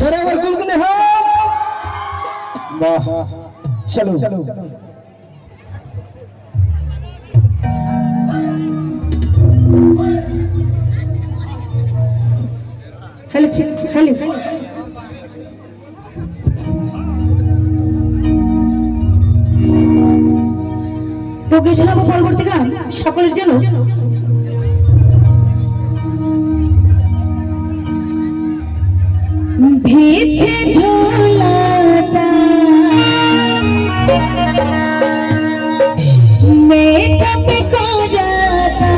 জোরে আবার গুলগুলি হোক। বাহ, চলো হ্যালো হ্যালো তো কে শোনাবো পরবর্তী গান সকলের জন্য। ভেজে ঝোলাটা মেকআপ করাটা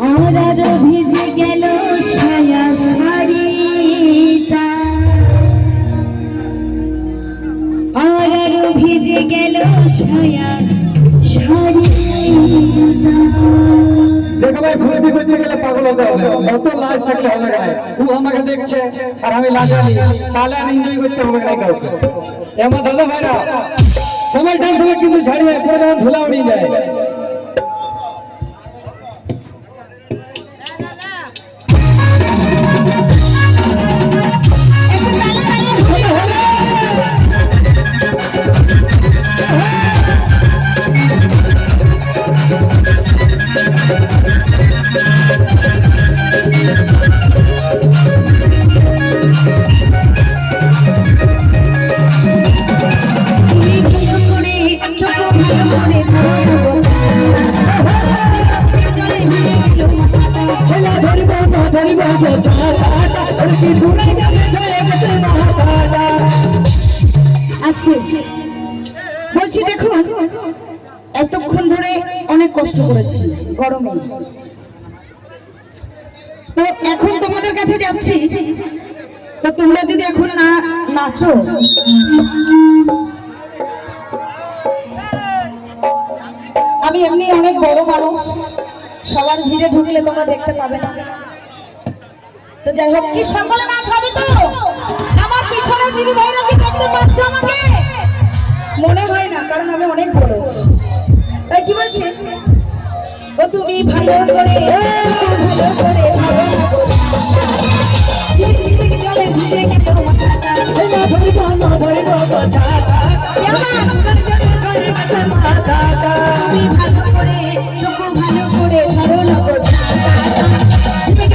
আর ভিজে গেল সায়া শাড়িটা আর ভিজে গেল সায়া শাড়িটা। দেখো ভাই, ঘুরতে ঘুরতে গেলে পাগল হতে হবে, অত লাজ থাকলে হবে না। ও আমাকে দেখছে আর আমি লাজালি, তাহলে আর এনজয় করতে হবে না কাউকে। এমন দাদা ভাইরা সবাই ডান্স হবে কিন্তু ঝাড়িয়ে পুরো যেমন ধুলা উড়িয়ে যায়। বলছি দেখুন, এতক্ষণ ধরে অনেক কষ্ট করেছি গরমে, তো এখন তোমাদের কাছে যাচ্ছি, তো তোমরা যদি এখন না নাচো আমি এমনি অনেক বড় মানুষ, সবার ভিড়ে ঢুকলে তোমরা দেখতে পাবে না। তো যাই হোক, কি সকলে নাচ হবে তো? আমার পিছনে দিদি ভাইরা কি দেখতে পাচ্ছ আমাকে? মনে হয় না, কারণ আমি অনেক বড়। তাই কি বলছি, ও তুমি ভালো করে ভালো করে ভালো না করে জলে ভিজে গেল মাথাটা, ছেলে ধরিব না ধরিব কথাটা, তুমি ভালো করে চোখ ভালো করে ধরো না কথাটা, ছেলে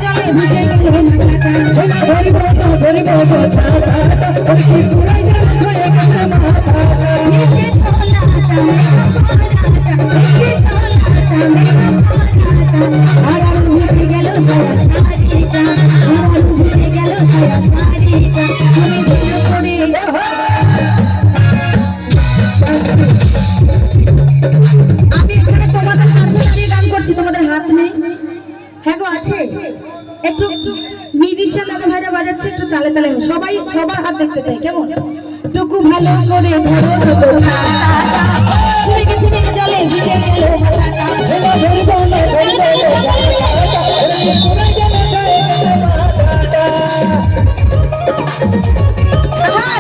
জলে ভিজে গেল মাথাটা, ছেলে ধরিব না ধরিব কথাটা, কি পুরাই যেন হয়ে গেল মাথাটা, নিচে তোলাটা নিচে তোলাটা আর ভিজে গেল সায়া শাড়িটা, আর ভিজে গেল সায়া শাড়িটা, তুমি ভালো করে। আমি এখানে তোমাদের কাছে দাঁড়িয়ে গান করছি, তোমাদের হাত নেই? হ্যাঁ গো আছে, একটু মিউজিশিয়ান দাদা ভাইরা বাজাচ্ছে, একটু তালে তালে সবাই সবার হাত দেখতে চাই, কেমন? টুকু ভালো করে ধরো ছিড়ে ছিড়ে জলে ভিজে গেল মাথাটা, ছেলে ধরিব না ধরিব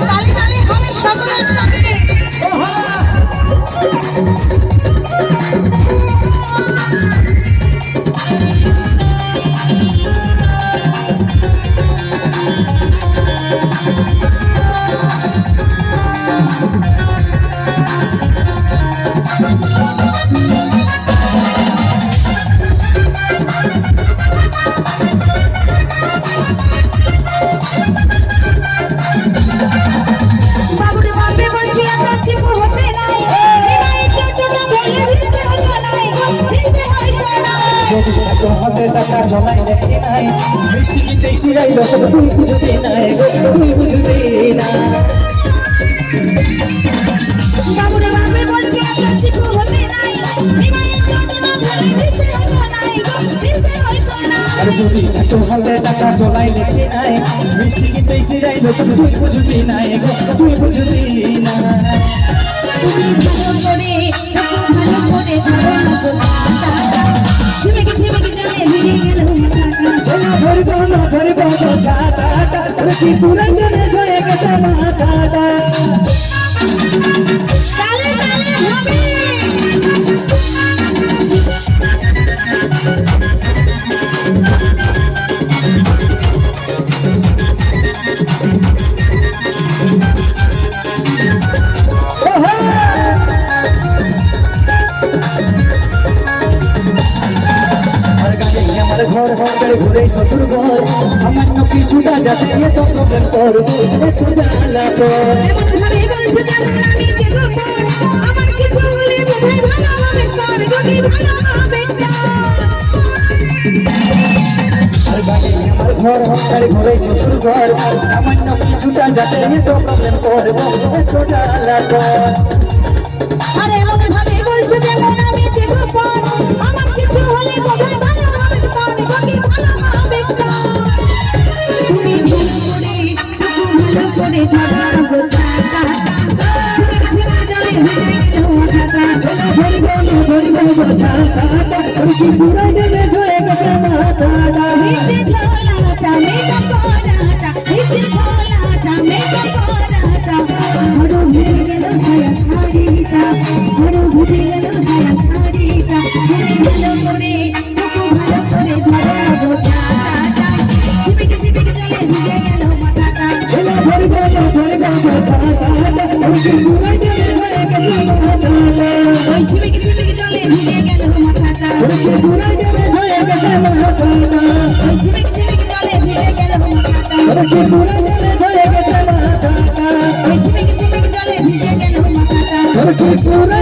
তালে তালে হবে সকলের সঙ্গে। টাকা জমাই দেখি নাই, বৃষ্টি কি দেখছি যাই দশক, তুই বুঝবি নাই গো, তুই বুঝবি না। বাবুরে বাপে বলছি আপনার চিকু হতে নাই, জীবনে যতটা ভালো দিতে হলো নাই গো, দিতে হইতো না। আরে যদি এত হালে টাকা জমাই দেখি নাই, বৃষ্টি কি দেখছি যাই দশক, তুই বুঝবি নাই গো, তুই বুঝবি না। তুমি ভালো করে ভালো করে ধরো না কথাটা, ঝিমিকি ঝিমিকি জলে ভিজে গেল মাথাটা, ছেলে ধরিব না ধরিব কথাটা, কি পুরাই জলে জয়ে গেছে মাথাটা। তালে তালে হবে। হকার ঘুরে শ্বশুর ঘর সামান্য কিছুটা যাতে এত প্রবলেম করবো একটু জ্বালা কর এমন ভাবে বলছো যেমন আমি দেবো পর আমার কিছু হলে বোধহয় ভালো হবে তোর যদি ভালো হবে আর বাকি আমার ঘর হকার ঘুরে শ্বশুর ঘর সামান্য কিছুটা যাতে এত প্রবলেম করবো একটু জ্বালা কর আরে এমন ভাবে বলছো যেমন আমি দেবো পর আমার কিছু হলে বোধহয় ভালো হবে তোর যদি ভালো হবে তুমি ভালো করে ধরো গো চাকা জলে ভিজে গেল মাথাটা ধরিব বোঝাটা তোর কি পুরো দেবে ধরে গেছে মাথাটা ভিজে ঝোলাটা মেটা পড়াটা ভিজে ঝোলাটা মেটা পড়াটা বড় ভিজে গেল সায়া শাড়িটা বড় ভিজে গেল সায়া শাড়িটা তুমি ভালো করে ধরো গো চাকা ঝিমিক ঝিমিক জলে ভিজে গেল মাথাটা ছেলে ধরিব বোঝাটা তোর কি পুরো দেবে ধরে গেছে মাথাটা ওই ঝিমিক ঝিমিক জলে ভিজে গেল মাথাটা তোর কি পুরো দেবে ধরে গেছে মাথাটা ওই ঝিমিক ঝিমিক জলে ভিজে গেল মাথাটা তোর কি পুরো দেবে ধরে গেছে মাথাটা ওই ঝিমিক ঝিমিক জলে ভিজে গেল মাথাটা তোর কি পুরো